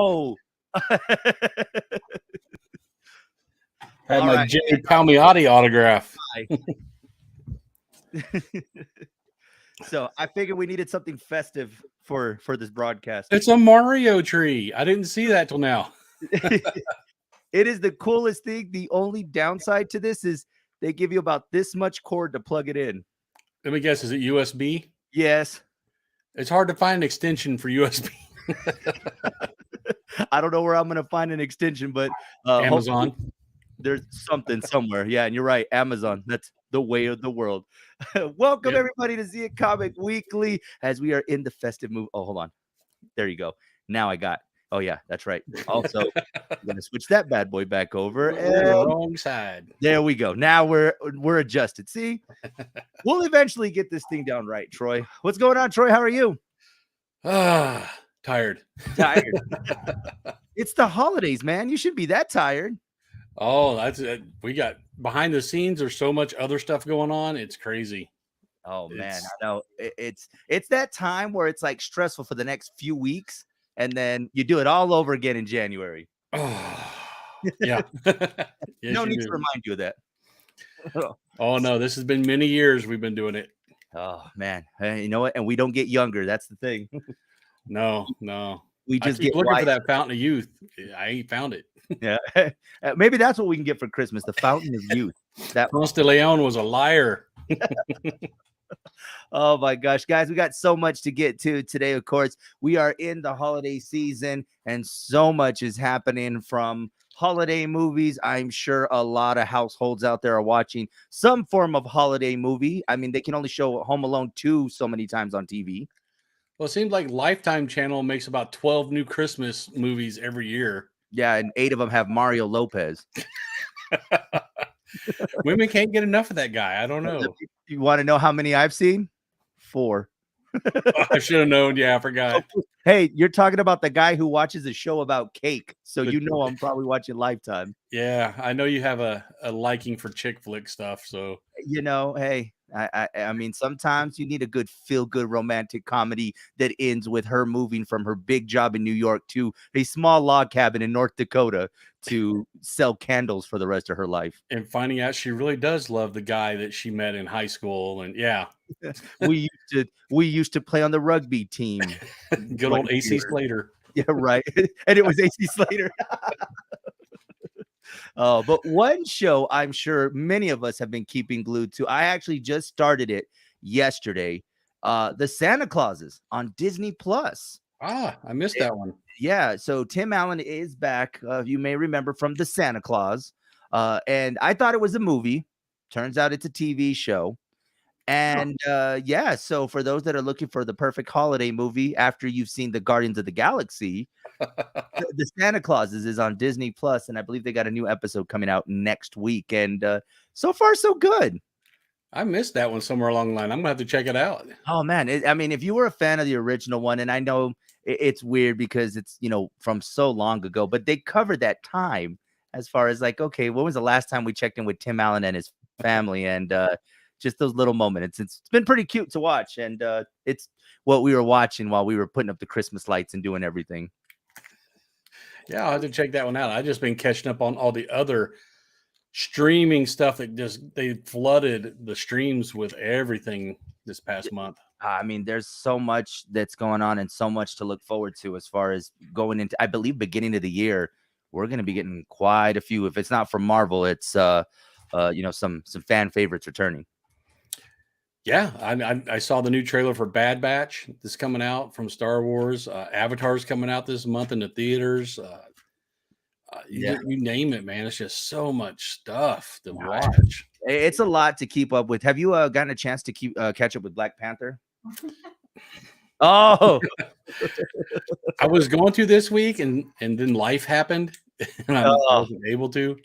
Oh. Had All my right. Jimmy Palmiotti autograph. So I figured we needed something festive for this broadcast. It's a Mario tree. I didn't see that till now. It is the coolest thing. The only downside to this is they give you about this much cord to plug it in. Let me guess, is it USB? Yes. It's hard to find an extension for USB. I don't know where I'm going to find an extension, but Amazon. There's something somewhere. Yeah, and you're right. Amazon. That's the way of the world. Welcome, everybody, to Zia Comic Weekly as we are in the festive mood. Oh, hold on. There you go. Now I got. Oh, yeah, that's right. Also, I'm going to switch that bad boy back over. And wrong side. There we go. Now we're adjusted. See, we'll eventually get this thing down right, Troy. What's going on, Troy? How are you? Tired. Tired. It's the holidays, man. You should be that tired. Oh, that's it. We got behind the scenes. There's so much other stuff going on. It's crazy. Oh, man. I know. It's that time where it's like stressful for the next few weeks. And then you do it all over again in January. Oh, yeah. Yes, no need to remind you of that. Oh, no. This has been many years we've been doing it. Oh, man. Hey, you know what? And we don't get younger. That's the thing. No. We just keep get looking for that fountain of youth. I ain't found it. Yeah. Maybe that's what we can get for Christmas. The fountain of youth. That Ponce de Leon was a liar. Oh my gosh, guys, we got so much to get to today. Of course, we are in the holiday season and so much is happening from holiday movies. I'm sure a lot of households out there are watching some form of holiday movie. I mean, they can only show Home Alone 2 so many times on TV. Well, it seems like Lifetime Channel makes about 12 new Christmas movies every year. Yeah, and 8 of them have Mario Lopez. Women can't get enough of that guy. I don't know. You want to know how many I've seen? 4. I should have known. Yeah, I forgot. Hey, you're talking about the guy who watches a show about cake. So you know I'm probably watching Lifetime. Yeah, I know you have a liking for chick flick stuff. So, you know, hey, I mean, sometimes you need a good feel-good romantic comedy that ends with her moving from her big job in New York to a small log cabin in North Dakota to sell candles for the rest of her life. And finding out she really does love the guy that she met in high school. And yeah, we used to play on the rugby team. Good old AC Slater. Yeah, right. And it was AC Slater. Oh, but one show I'm sure many of us have been keeping glued to. I actually just started it yesterday. The Santa Clauses on Disney Plus. I missed that one. Yeah, so Tim Allen is back. You may remember from the Santa Claus. And I thought it was a movie. Turns out it's a TV show. And yeah, so for those that are looking for the perfect holiday movie after you've seen the Guardians of the Galaxy, the Santa Clauses is on Disney Plus, and I believe they got a new episode coming out next week. And so far, so good. I missed that one somewhere along the line. I'm gonna have to check it out. Oh man, I mean, if you were a fan of the original one, and I know it's weird because it's from so long ago, but they covered that time as far as like, okay, when was the last time we checked in with Tim Allen and his family, and just those little moments. It's been pretty cute to watch, and it's what we were watching while we were putting up the Christmas lights and doing everything. Yeah, I'll have to check that one out. I've just been catching up on all the other streaming stuff that they flooded the streams with everything this past month. I mean, there's so much that's going on and so much to look forward to as far as going into, I believe, beginning of the year. We're going to be getting quite a few. If it's not from Marvel, it's some fan favorites returning. Yeah, I saw the new trailer for Bad Batch. This coming out from Star Wars. Avatar's coming out this month in the theaters. You name it, man. It's just so much stuff to watch. It's a lot to keep up with. Have you gotten a chance to catch up with Black Panther? Oh, I was going to this week, and then life happened, and I wasn't able to.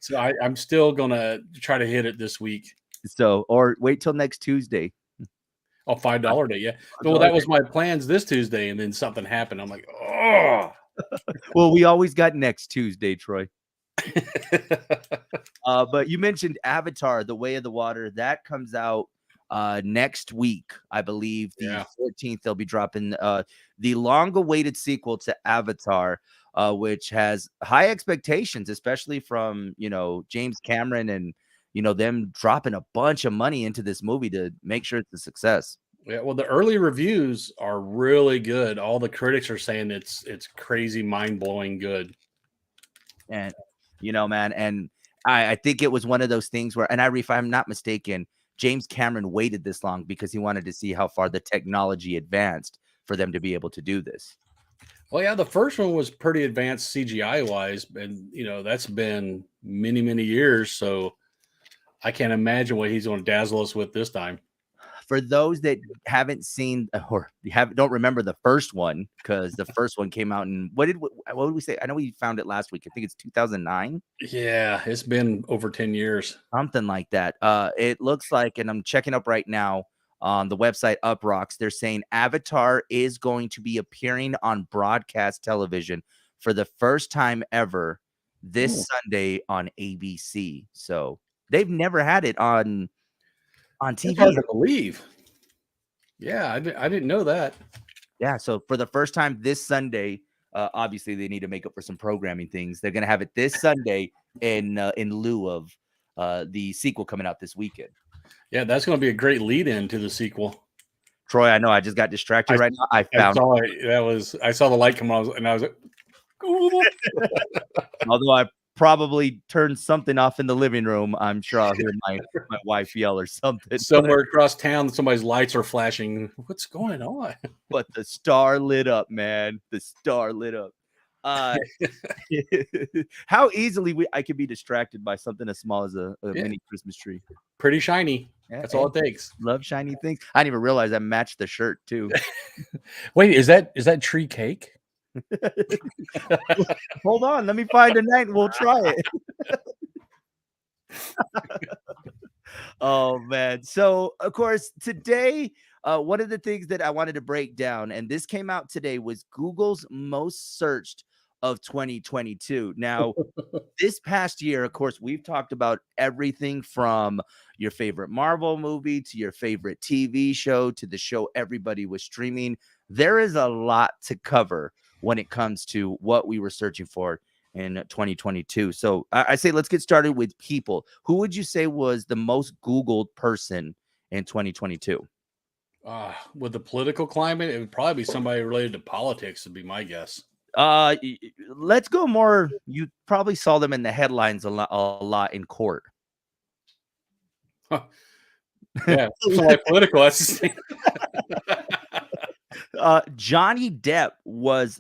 So I'm still gonna try to hit it this week. So, or wait till next Tuesday. Oh, $5 day, yeah. Well, that was my plans this Tuesday, and then something happened. I'm like, oh. Well, we always got next Tuesday, Troy. But you mentioned Avatar, The Way of the Water. That comes out next week. I believe the Yeah. 14th they'll be dropping the long-awaited sequel to Avatar, which has high expectations, especially from James Cameron and them dropping a bunch of money into this movie to make sure it's a success. Yeah, well, the early reviews are really good. All the critics are saying it's crazy, mind-blowing good. And man, and I think it was one of those things where, and if I'm not mistaken, James Cameron waited this long because he wanted to see how far the technology advanced for them to be able to do this. Well, yeah, the first one was pretty advanced CGI wise, and that's been many, many years. So I can't imagine what he's going to dazzle us with this time. For those that haven't seen or don't remember the first one, because the first one came out in what did we say? I know we found it last week. I think it's 2009. Yeah, it's been over 10 years. Something like that. It looks like, and I'm checking up right now on the website Uprocks, they're saying Avatar is going to be appearing on broadcast television for the first time ever this Sunday on ABC. So they've never had it on It's TV. hard to believe. Yeah, I didn't know that. Yeah, so for the first time this Sunday, obviously they need to make up for some programming things. They're gonna have it this Sunday in lieu of the sequel coming out this weekend. Yeah, that's going to be a great lead-in to the sequel. Troy, I know I just got distracted right now. I saw it. I saw the light come on, and I was like, although I probably turned something off in the living room, I'm sure I'll hear my wife yell or something. Somewhere across town, somebody's lights are flashing. What's going on? But the star lit up, man. The star lit up. How easily I can be distracted by something as small as a mini Christmas tree. Pretty shiny. That's all it takes. Love shiny things. I didn't even realize I matched the shirt too. Wait, is that tree cake? Hold on, let me find a night and we'll try it. Oh man. So of course today, one of the things that I wanted to break down, and this came out today, was Google's most searched of 2022. Now, this past year, of course, we've talked about everything from your favorite Marvel movie to your favorite TV show to the show everybody was streaming. There is a lot to cover when it comes to what we were searching for in 2022. So I say let's get started with people. Who would you say was the most Googled person in 2022? With the political climate, it would probably be somebody related to politics, would be my guess. Let's go more. You probably saw them in the headlines a lot in court. Yeah, like political. That's Johnny Depp was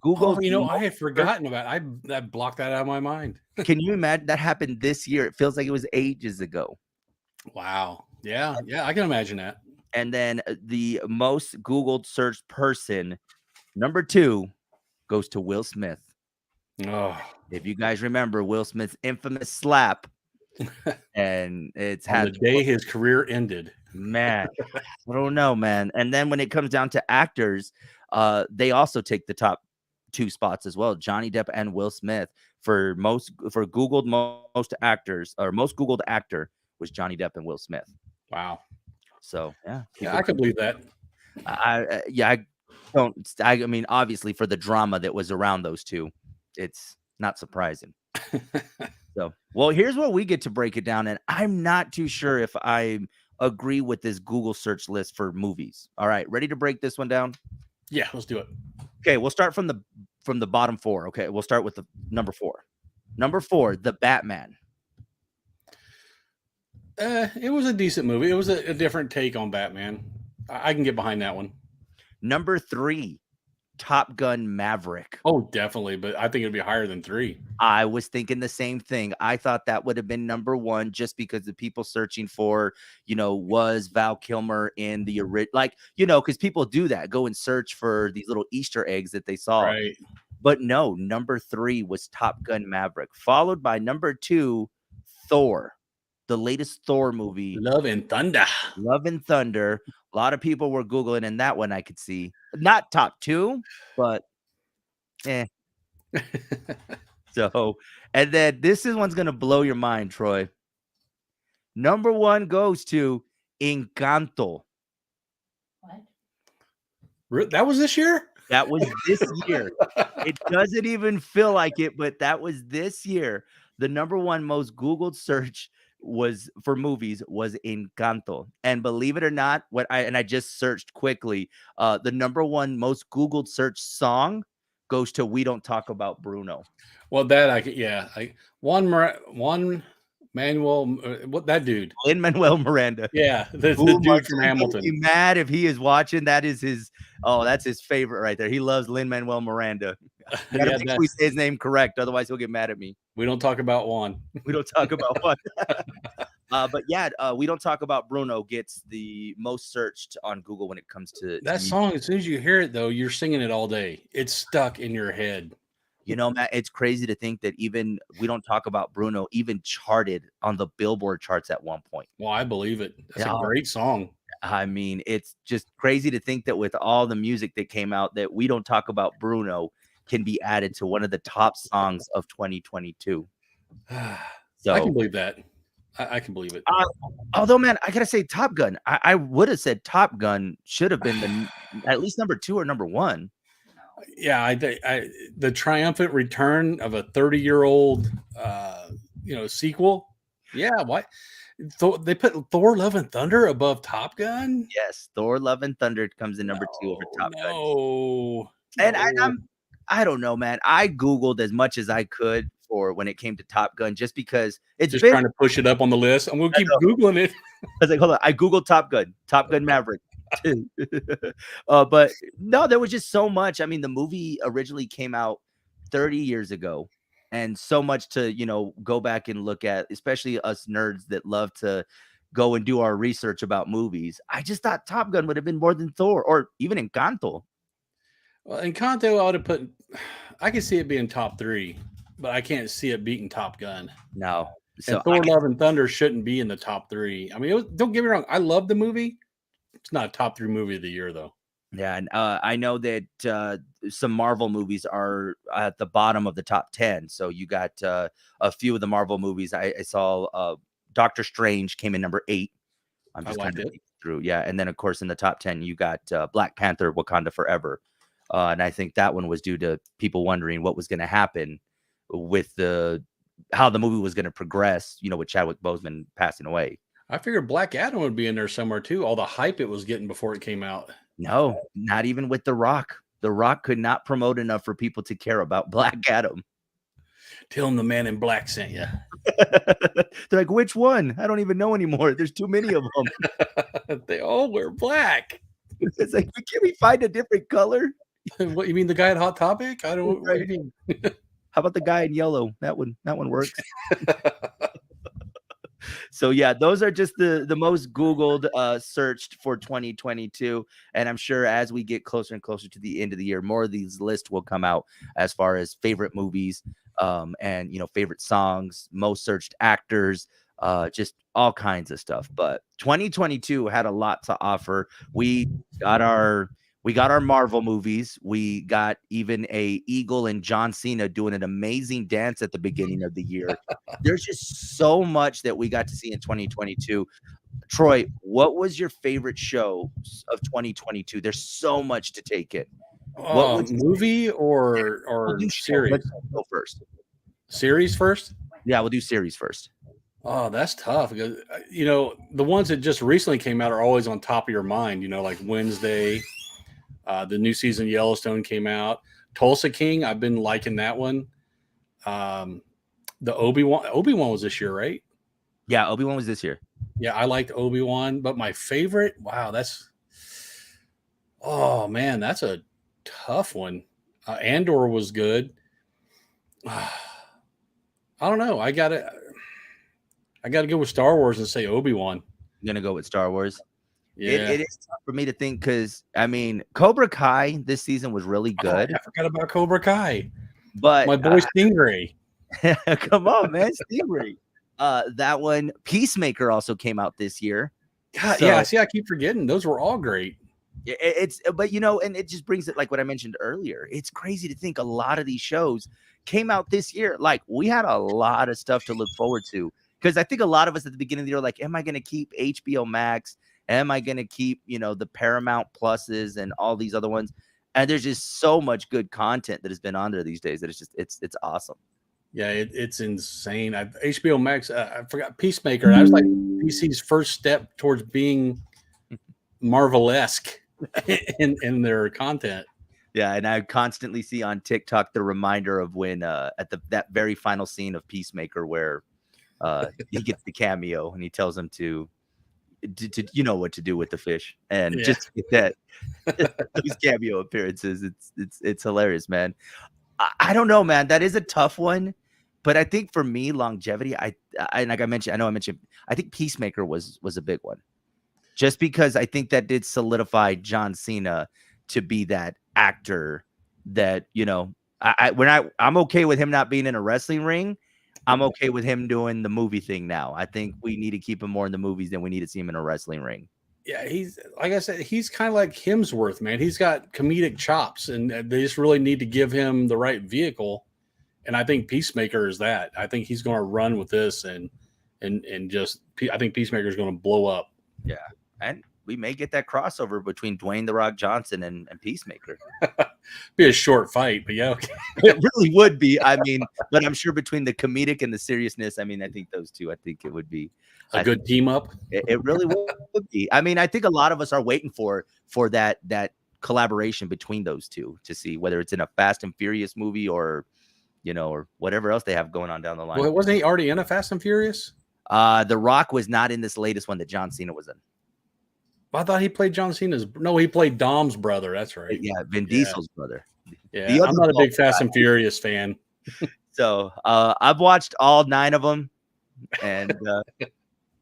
Google. I had forgotten about it. I blocked that out of my mind. Can you imagine that happened this year? It feels like it was ages ago. Wow. Yeah, I can imagine that. And then the most Googled searched person, number 2, goes to Will Smith. Oh. If you guys remember Will Smith's infamous slap, and it's on the day his career ended. Man, I don't know, man. And then when it comes down to actors, they also take the top 2 spots as well. Johnny Depp and Will Smith for Googled most actors, or most Googled actor was Johnny Depp and Will Smith. Wow. So yeah, I can believe that. I mean, obviously for the drama that was around those two, it's not surprising. So, well, here's what we get to break it down, and I'm not too sure if I agree with this Google search list for movies. All right, ready to break this one down? Yeah, let's do it. Okay, we'll start from the bottom 4. Okay, we'll start with the number 4. Number 4, The Batman. It was a decent movie. It was a different take on Batman. I can get behind that one. Number 3, Top Gun Maverick. Oh, definitely, but I think it'd be higher than 3. I was thinking the same thing. I thought that would have been number 1 just because the people searching for, was Val Kilmer in the original, because people do that, go and search for these little Easter eggs that they saw. Right. But no, number 3 was Top Gun Maverick, followed by number 2, Thor, the latest Thor movie. Love and Thunder. Love and Thunder. A lot of people were Googling in that one, I could see. Not top 2, but So, and then this one's going to blow your mind, Troy. Number 1 goes to Encanto. That was this year? That was this year. It doesn't even feel like it, but that was this year. The number one most Googled search was for movies was Encanto. And believe it or not, I just searched quickly, the number one most Googled search song goes to We Don't Talk About Bruno. Well, that I could, yeah. One Manuel, what that dude? Lin-Manuel Miranda. Yeah, the Ooh, dude from Martine will Hamilton. be mad if he is watching. That is his. Oh, that's his favorite right there. He loves Lin-Manuel Miranda. I gotta Yeah, make sure we say his name correct, otherwise he'll get mad at me. we don't talk about Juan. We don't talk about what. But yeah, We Don't Talk About Bruno gets the most searched on Google when it comes to That song. As soon as you hear it, though, you're singing it all day. It's stuck in your head. You know, Matt, it's crazy to think that even We Don't Talk About Bruno even charted on the Billboard charts at one point. Well, I believe it. That's Yeah. a great song. I mean, it's just crazy to think that with all the music that came out, that We Don't Talk About Bruno can be added to one of the top songs of 2022. So I can believe that. I can believe it. Although, man, I gotta say, Top Gun. I would have said Top Gun should have been at least number 2 or number 1. Yeah, the triumphant return of a 30-year-old, sequel. Yeah, why? They put Thor: Love and Thunder above Top Gun. Yes, Thor: Love and Thunder comes in number 2 over Top Gun. And I don't know, man. I Googled as much as I could for when it came to Top Gun, just because it's just trying to push it up on the list. I'm gonna keep Googling it. I was like, hold on. I Googled Top Gun Maverick. But no, there was just so much. I mean, the movie originally came out 30 years ago, and so much to, go back and look at, especially us nerds that love to go and do our research about movies. I just thought Top Gun would have been more than Thor or even Encanto. Well, Encanto, I would have put. I could see it being top 3, but I can't see it beating Top Gun. No. So Thor: Love and Thunder shouldn't be in the top 3. I mean, don't get me wrong. I love the movie. It's not a top 3 movie of the year, though. Yeah, and I know that some Marvel movies are at the bottom of the top 10. So you got a few of the Marvel movies. I saw Doctor Strange came in number 8. I'm just kind of through. Yeah, and then of course in the top 10 you got Black Panther: Wakanda Forever. And I think that one was due to people wondering what was going to happen with how the movie was going to progress, with Chadwick Boseman passing away. I figured Black Adam would be in there somewhere too. All the hype it was getting before it came out. No, not even with The Rock. The Rock could not promote enough for people to care about Black Adam. Tell him the Man in Black sent you. They're like, which one? I don't even know anymore. There's too many of them. They all wear black. It's like, can we find a different color? What, you mean the guy at Hot Topic? I don't. What do you mean? How about the guy in yellow? That one works. So yeah, those are just the most Googled searched for 2022. And I'm sure as we get closer and closer to the end of the year, more of these lists will come out as far as favorite movies, and favorite songs, most searched actors, just all kinds of stuff. But 2022 had a lot to offer. We got our Marvel movies. We got even a Eagle and John Cena doing an amazing dance at the beginning of the year. There's just so much that we got to see in 2022. Troy, what was your favorite show of 2022? There's so much to take in. What was movie or series? Let's go first. Series first? Yeah, we'll do series first. Oh, that's tough because the ones that just recently came out are always on top of your mind. Like Wednesday. The new season of Yellowstone came out. Tulsa King, I've been liking that one. The Obi-Wan was this year, right? Yeah, Obi-Wan was this year. Yeah, I liked Obi-Wan, but my favorite, that's a tough one. Andor was good. I don't know. I gotta go with Star Wars and say Obi-Wan. I'm gonna go with Star Wars. Yeah. It is tough for me to think because Cobra Kai this season was really good. I forgot about Cobra Kai, but my boy Stingray. Come on, man, Stingray. That one, Peacemaker, also came out this year. God, so, yeah, see, I keep forgetting those were all great. But and it just brings it like what I mentioned earlier. It's crazy to think a lot of these shows came out this year. Like we had a lot of stuff to look forward to because I think a lot of us at the beginning of the year are like, am I going to keep HBO Max? Am I going to keep, the Paramount Pluses and all these other ones? And there's just so much good content that has been on there these days that it's awesome. Yeah, it's insane. HBO Max. I forgot Peacemaker. That was like DC's first step towards being Marvel-esque in their content. Yeah, and I constantly see on TikTok the reminder of when at that very final scene of Peacemaker where he gets the cameo and he tells him to you know what to do with the fish, and just that those cameo appearances, it's hilarious, man. I don't know, man. That is a tough one, but I think for me, longevity, I like I mentioned, I think Peacemaker was a big one, just because I think that did solidify John Cena to be that actor that, I'm okay with him not being in a wrestling ring. I'm okay with him doing the movie thing now. I think we need to keep him more in the movies than we need to see him in a wrestling ring. Yeah, he's like I said, he's kind of like Hemsworth, man. He's got comedic chops, and they just really need to give him the right vehicle. And I think Peacemaker is that. I think he's going to run with this, and just I think Peacemaker is going to blow up. Yeah, and we may get that crossover between Dwayne The Rock Johnson and Peacemaker. Be a short fight, but yeah, okay. It really would be. I mean, but I'm sure between the comedic and the seriousness, I mean, I think those two, I think it would be a good team up. It really would be. I mean, I think a lot of us are waiting for that collaboration between those two to see whether it's in a Fast and Furious movie or, or whatever else they have going on down the line. Well, wasn't he already in a Fast and Furious? The Rock was not in this latest one that John Cena was in. I thought he played John Cena's. No, he played Dom's brother. That's right. Yeah, Vin Diesel's brother. Yeah, I'm not a big Fast and Furious fan. So I've watched all 9 of them, and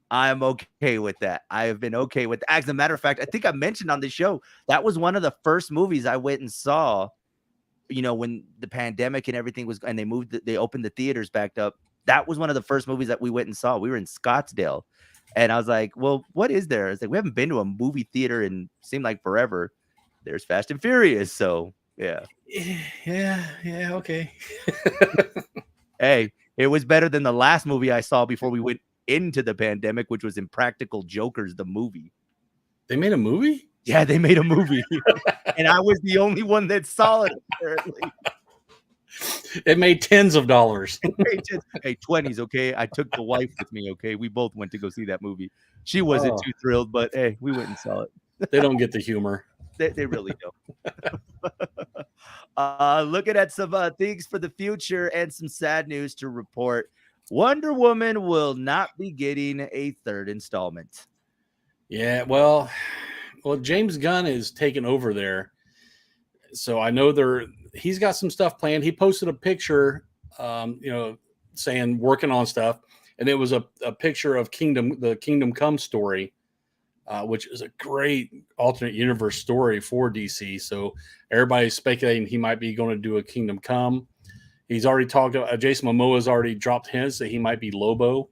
I'm okay with that. I have been okay with that. As a matter of fact, I think I mentioned on the show that was one of the first movies I went and saw. When the pandemic and everything was, and they opened the theaters back up. That was one of the first movies that we went and saw. We were in Scottsdale. And I was like, well, what is there? It's like, we haven't been to a movie theater in seemed like forever. There's Fast and Furious. So, yeah. Yeah, okay. Hey, it was better than the last movie I saw before we went into the pandemic, which was Impractical Jokers, the movie. They made a movie? Yeah, they made a movie. And I was the only one that saw it, apparently. It made tens of dollars. Hey, 20s, okay? I took the wife with me, okay? We both went to go see that movie. She wasn't too thrilled, but hey, we went and saw it. They don't get the humor. They really don't. Looking at some things for the future and some sad news to report. Wonder Woman will not be getting a 3rd installment. Yeah, well, James Gunn is taking over there. So I know he's got some stuff planned. He posted a picture, saying working on stuff. And it was a picture of the Kingdom Come story, which is a great alternate universe story for DC. So everybody's speculating he might be going to do a Kingdom Come. He's already talked. Jason Momoa's already dropped hints that he might be Lobo.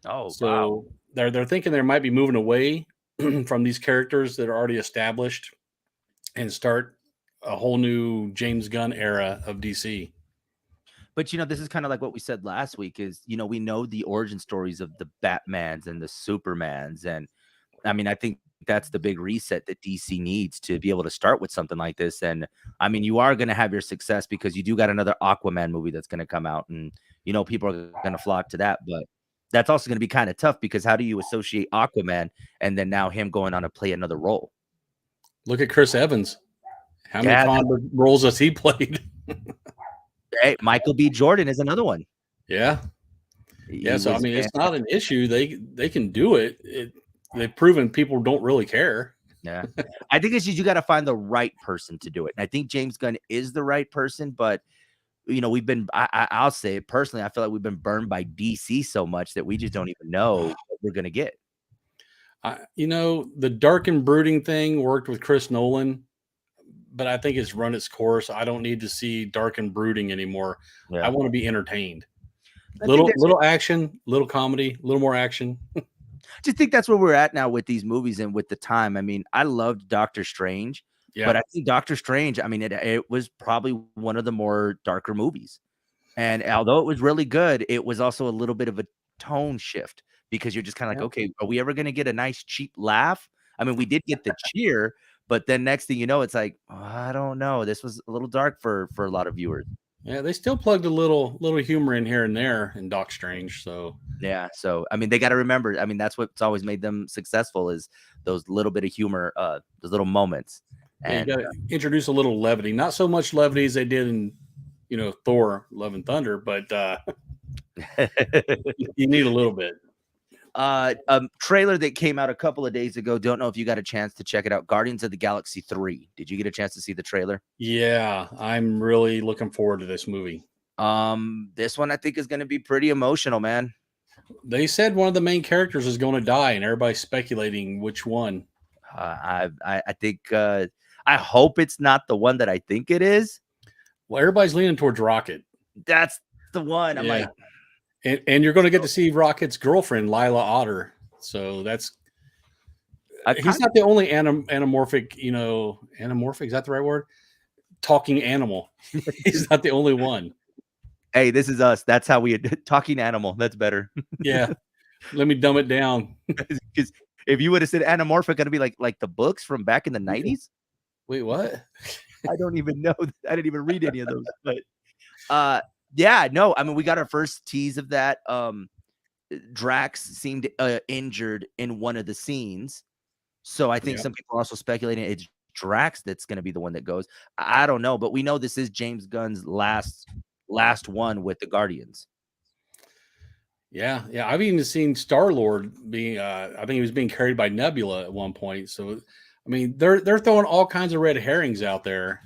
Oh, so wow. They're thinking they might be moving away from these characters that are already established and start a whole new James Gunn era of DC. But, this is kind of like what we said last week is, we know the origin stories of the Batmans and the Supermans. And I mean, I think that's the big reset that DC needs to be able to start with something like this. And I mean, you are going to have your success because you do got another Aquaman movie that's going to come out and, people are going to flock to that. But that's also going to be kind of tough because how do you associate Aquaman and then now him going on to play another role? Look at Chris Evans. How many roles has he played? Hey, Michael B. Jordan is another one. Yeah. So I mean, it's not an issue. They can do it. They've proven people don't really care. Yeah. I think it's just you got to find the right person to do it. And I think James Gunn is the right person, but we've been I'll say it personally, I feel like we've been burned by DC so much that we just don't even know what we're going to get. The dark and brooding thing worked with Chris Nolan, but I think it's run its course. I don't need to see dark and brooding anymore. Yeah. I want to be entertained. Little action, little comedy, a little more action. Just think that's where we're at now with these movies and with the time. I mean, I loved Doctor Strange, but I think Doctor Strange, I mean, it was probably one of the more darker movies. And although it was really good, it was also a little bit of a tone shift because you're just kind of like, okay, are we ever going to get a nice cheap laugh? I mean, we did get the cheer, but then next thing you know, it's like, oh, I don't know. This was a little dark for a lot of viewers. Yeah, they still plugged a little humor in here and there in Doc Strange. So Yeah. So I mean, they got to remember. I mean, that's what's always made them successful is those little bit of humor, those little moments. yeah, you And got to introduce a little levity. Not so much levity as they did in Thor: Love and Thunder, but you need a little bit. Trailer that came out a couple of days ago. Don't know if you got a chance to check it out. Guardians of the Galaxy 3. Did you get a chance to see the trailer? Yeah, I'm really looking forward to this movie. This one I think is going to be pretty emotional, man. They said one of the main characters is going to die, and everybody's speculating which one. I think I hope it's not the one that I think it is. Well, everybody's leaning towards Rocket. That's the one. I'm like, and you're going to get to see Rocket's girlfriend, Lila Otter. So he's not the only anamorphic, anamorphic. Is that the right word? Talking animal. He's not the only one. Hey, this is us. That's how we talking animal. That's better. Yeah. Let me dumb it down. Because if you would have said anamorphic, it'd be like the books from back in the 90s. Wait, what? I don't even know. I didn't even read any of those. But yeah, no. I mean, we got our first tease of that. Drax seemed injured in one of the scenes, so I think some people are also speculating it's Drax that's going to be the one that goes. I don't know, but we know this is James Gunn's last one with the Guardians. Yeah. I've even seen Star-Lord being. I think he was being carried by Nebula at one point. So, I mean, they're throwing all kinds of red herrings out there,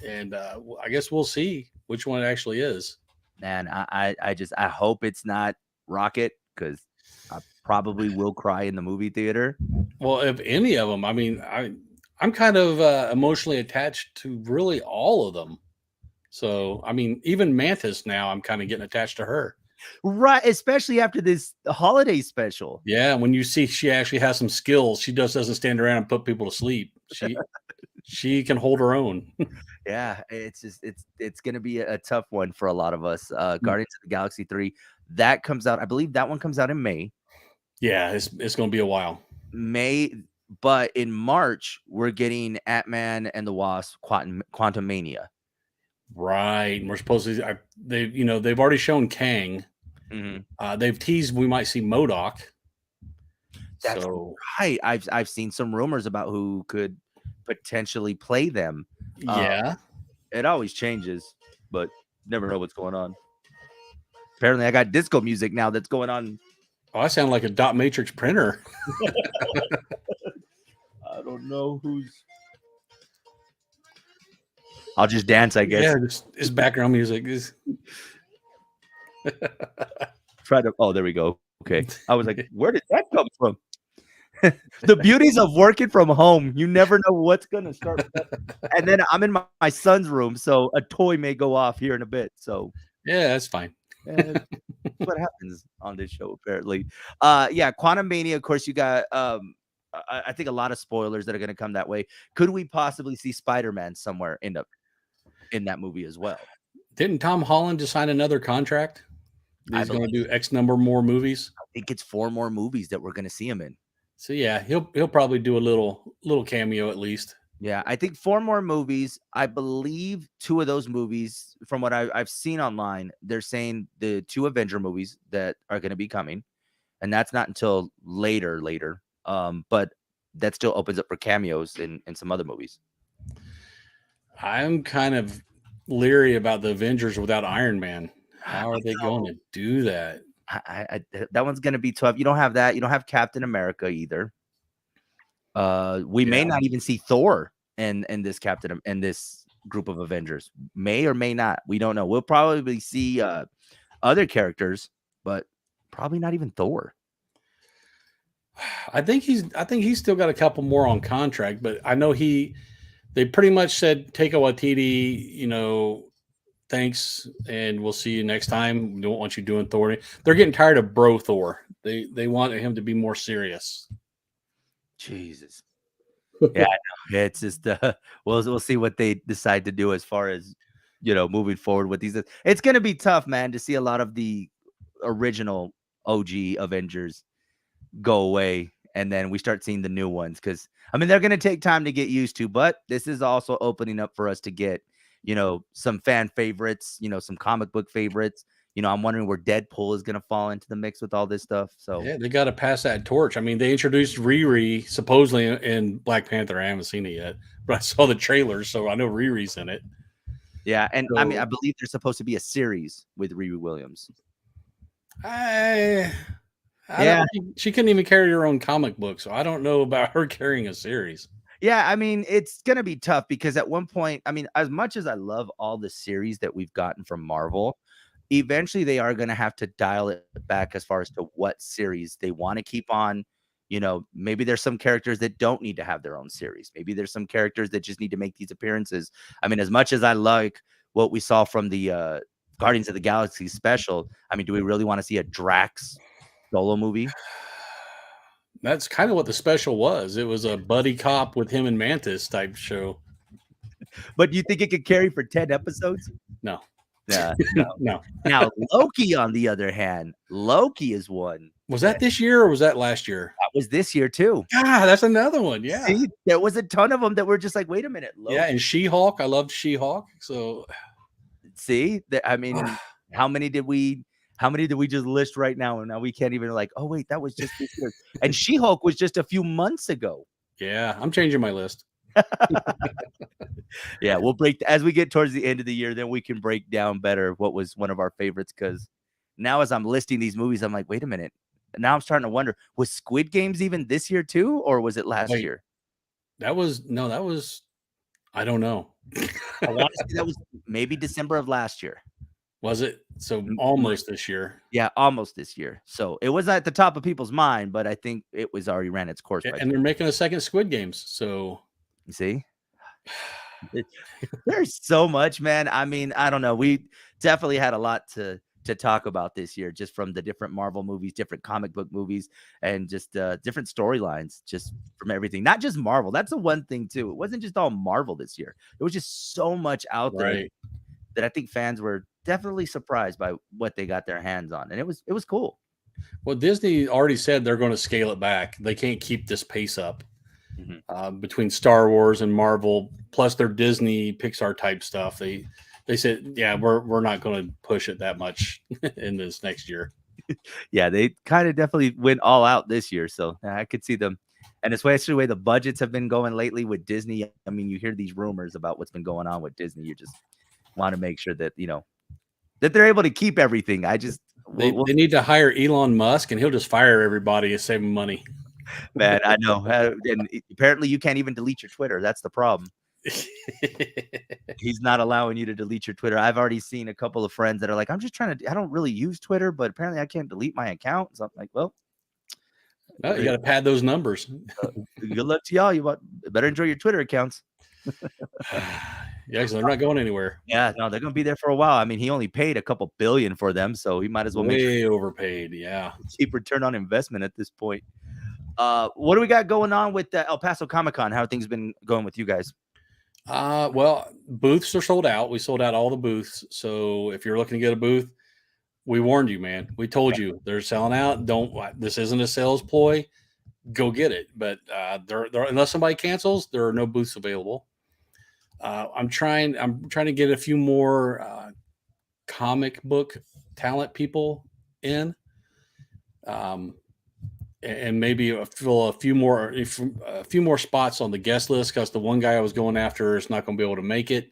and I guess we'll see which one it actually is. Man, I hope it's not Rocket because I probably will cry in the movie theater. Well, if any of them, I mean, I'm kind of emotionally attached to really all of them. So, I mean, even Mantis now, I'm kind of getting attached to her. Right, especially after this holiday special. Yeah, when you see she actually has some skills, she just doesn't stand around and put people to sleep. She can hold her own. Yeah, it's going to be a tough one for a lot of us. Guardians of the Galaxy 3, that comes out. I believe that one comes out in May. Yeah, it's going to be a while. May, but in March we're getting Ant-Man and the Wasp: Quantumania. Right, and we're supposed to. They've already shown Kang. Mm-hmm. They've teased we might see MODOK. That's right. I've seen some rumors about who could potentially play them. Yeah, it always changes, but never know what's going on. Apparently, I got disco music now that's going on. Oh, I sound like a dot matrix printer. I don't know who's. I'll just dance, I guess. Yeah, this background music is. Try to. Oh, there we go. Okay, I was like, where did that come from? The beauties of working from home. You never know what's gonna start. And then I'm in my son's room, so a toy may go off here in a bit. So yeah, that's fine. That's what happens on this show, apparently. Yeah, Quantumania. Of course, you got. I think a lot of spoilers that are going to come that way. Could we possibly see Spider-Man somewhere in that movie as well? Didn't Tom Holland just sign another contract? He's going to do X number more movies. I think it's 4 more movies that we're going to see him in. So yeah, he'll probably do a little cameo at least. Yeah, I think 4 more movies. I believe 2 of those movies, from what I've seen online, they're saying the 2 Avenger movies that are going to be coming, and that's not until later. But that still opens up for cameos in some other movies. I'm kind of leery about the Avengers without Iron Man. How are they going to do that? That one's going to be tough. You don't have that. You don't have Captain America either. We may not even see Thor in this this group of Avengers. May or may not. We don't know. We'll probably see other characters, but probably not even Thor. I think he's still got a couple more on contract, but I know they pretty much said Taika Waititi, thanks, and we'll see you next time. We don't want you doing Thor. They're getting tired of bro Thor. They want him to be more serious. Jesus. Yeah, it's just we'll see what they decide to do as far as moving forward with these. It's going to be tough, man, to see a lot of the original OG Avengers go away, and then we start seeing the new ones. Because I mean, they're going to take time to get used to, but this is also opening up for us to get, some fan favorites, some comic book favorites. I'm wondering where Deadpool is going to fall into the mix with all this stuff. So Yeah, they got to pass that torch. I mean, they introduced Riri supposedly in Black Panther. I haven't seen it yet, but I saw the trailers, so I know Riri's in it. yeah, and I mean, I So believe there's supposed to be a series with Riri Williams. I Yeah. don't. She couldn't even carry her own comic book, so I don't know about her carrying a series. Yeah, I mean, it's gonna be tough because at one point, I mean, as much as I love all the series that we've gotten from Marvel, eventually they are gonna have to dial it back as far as to what series they want to keep on. Maybe there's some characters that don't need to have their own series. Maybe there's some characters that just need to make these appearances. I mean, as much as I like what we saw from the Guardians of the Galaxy special, I mean, do we really want to see a Drax solo movie? That's kind of what the special was. It was a buddy cop with him and Mantis type show. But do you think it could carry for 10 episodes? No, Yeah. no. Now, Loki, on the other hand, Loki is one Was that this year or was that last year? that was this year too. Ah, that's another one. Yeah. See, there was a ton of them that were just like, wait a minute, Loki. Yeah, and She-Hulk. I loved She-Hulk. So See, I mean, how many did we just list right now? And now we can't even like, oh wait, that was just this year. And She-Hulk was just a few months ago. yeah, I'm changing my list. Yeah, we'll break as we get towards the end of the year, then we can break down better what was one of our favorites. Because now as I'm listing these movies, I'm like, wait a minute. Now I'm starting to wonder, was Squid Games even this year too, or was it last Wait. year? That was I don't know. I want to say that was maybe December of last year. Was it? So almost this year. Yeah, almost this year. So it was at the top of people's mind, but I think it was already ran its course. And they're making a second Squid Games. So you see, there's so much, man. I mean, I don't know. We definitely had a lot to talk about this year, just from the different Marvel movies, different comic book movies, and just different storylines, just from everything. Not just Marvel. That's the one thing too. It wasn't just all Marvel this year. There was just so much out there that I think fans were definitely surprised by what they got their hands on, and it was cool. Well, Disney already said they're going to scale it back. They can't keep this pace up between Star Wars and Marvel, plus their Disney Pixar type stuff. They said, yeah, we're not going to push it that much in this next year. Yeah, they kind of definitely went all out this year, so I could see them. And especially the way the budgets have been going lately with Disney. I mean, you hear these rumors about what's been going on with Disney. You just want to make sure that that they're able to keep everything. They need to hire Elon Musk, and he'll just fire everybody to save money. Man, I know. And apparently, you can't even delete your Twitter. That's the problem. He's not allowing you to delete your Twitter. I've already seen a couple of friends that are like, I don't really use Twitter, but apparently I can't delete my account. So I'm like, well, you got to pad those numbers. Good luck to y'all. You better enjoy your Twitter accounts. Yeah, because they're not going anywhere. Yeah, no, they're going to be there for a while. I mean, he only paid a couple billion for them, so he might as well way overpaid. Yeah, cheap return on investment at this point. What do we got going on with El Paso Comic-Con? How have things been going with you guys? Well, booths are sold out. We sold out all the booths. So if you're looking to get a booth, we warned you, man. We told you they're selling out. This isn't a sales ploy. Go get it. But unless somebody cancels, there are no booths available. I'm trying to get a few more comic book talent people in. And maybe fill a few more spots on the guest list, because the one guy I was going after is not going to be able to make it.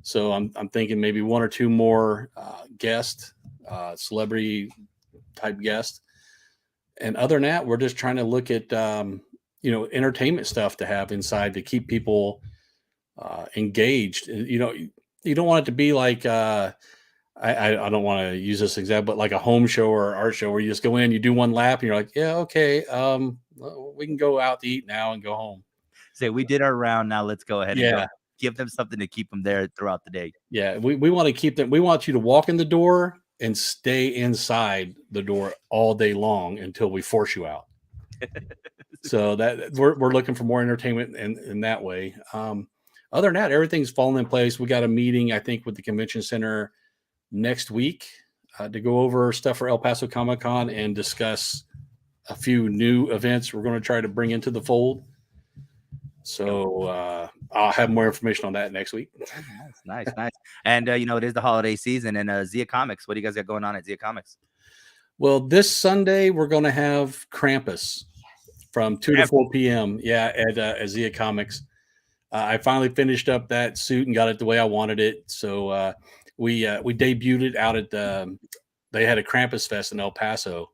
So I'm thinking maybe one or two more guest celebrity type guests. And other than that, we're just trying to look at entertainment stuff to have inside to keep people engaged. You don't want it to be like I don't want to use this example, but like a home show or art show where you just go in, you do one lap, and you're like, yeah, okay, we can go out to eat now and go home. Say, we did our round. Now let's go ahead and give them something to keep them there throughout the day. Yeah, we want to keep them. We want you to walk in the door and stay inside the door all day long until we force you out. So that we're looking for more entertainment in that way. Other than that, everything's falling in place. We got a meeting, I think, with the convention center next week to go over stuff for El Paso Comic Con and discuss a few new events we're going to try to bring into the fold. So I'll have more information on that next week. Nice. And it is the holiday season, and Zia Comics. What do you guys got going on at Zia Comics? Well, this Sunday we're going to have Krampus from 2 to 4 p.m. Yeah, at Zia Comics. I finally finished up that suit and got it the way I wanted it. So we debuted it out at they had a Krampus Fest in El Paso.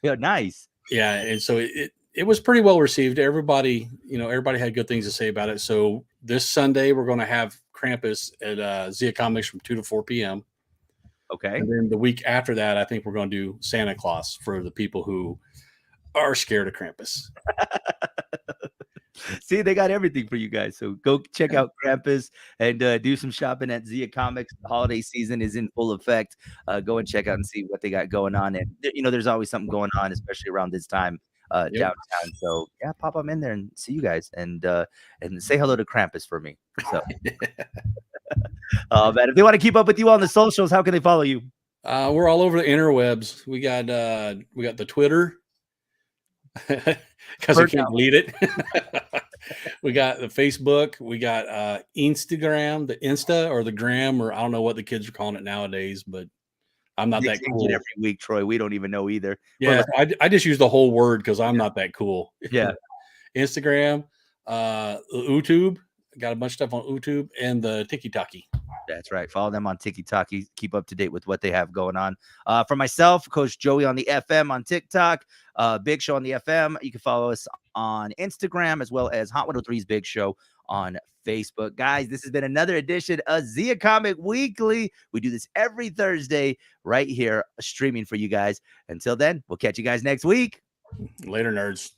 Yeah, nice. Yeah, and so it was pretty well received. Everybody had good things to say about it. So this Sunday we're going to have Krampus at Zia Comics from 2 to 4 p.m. Okay. And then the week after that, I think we're going to do Santa Claus for the people who are scared of Krampus. See, they got everything for you guys. So go check out Krampus and do some shopping at Zia Comics. The holiday season is in full effect. Go and check out and see what they got going on. And there's always something going on, especially around this time downtown. So yeah, pop them in there and see you guys and say hello to Krampus for me. So man, if they want to keep up with you on the socials, how can they follow you? We're all over the interwebs. We got the Twitter. Because I can't delete it. We got the Facebook. We got Instagram, the Insta or the Gram, or I don't know what the kids are calling it nowadays, but I'm not that cool. Every week, Troy. We don't even know either. Yeah, I just use the whole word because I'm not that cool. Yeah. Instagram, YouTube. Got a bunch of stuff on YouTube and the TikTok. That's right. Follow them on TikTok. Keep up to date with what they have going on. For myself, Coach Joey on the FM on TikTok, Big Show on the FM. You can follow us on Instagram as well as Hot 103's Big Show on Facebook. Guys, this has been another edition of Zia Comic Weekly. We do this every Thursday right here, streaming for you guys. Until then, we'll catch you guys next week. Later, nerds.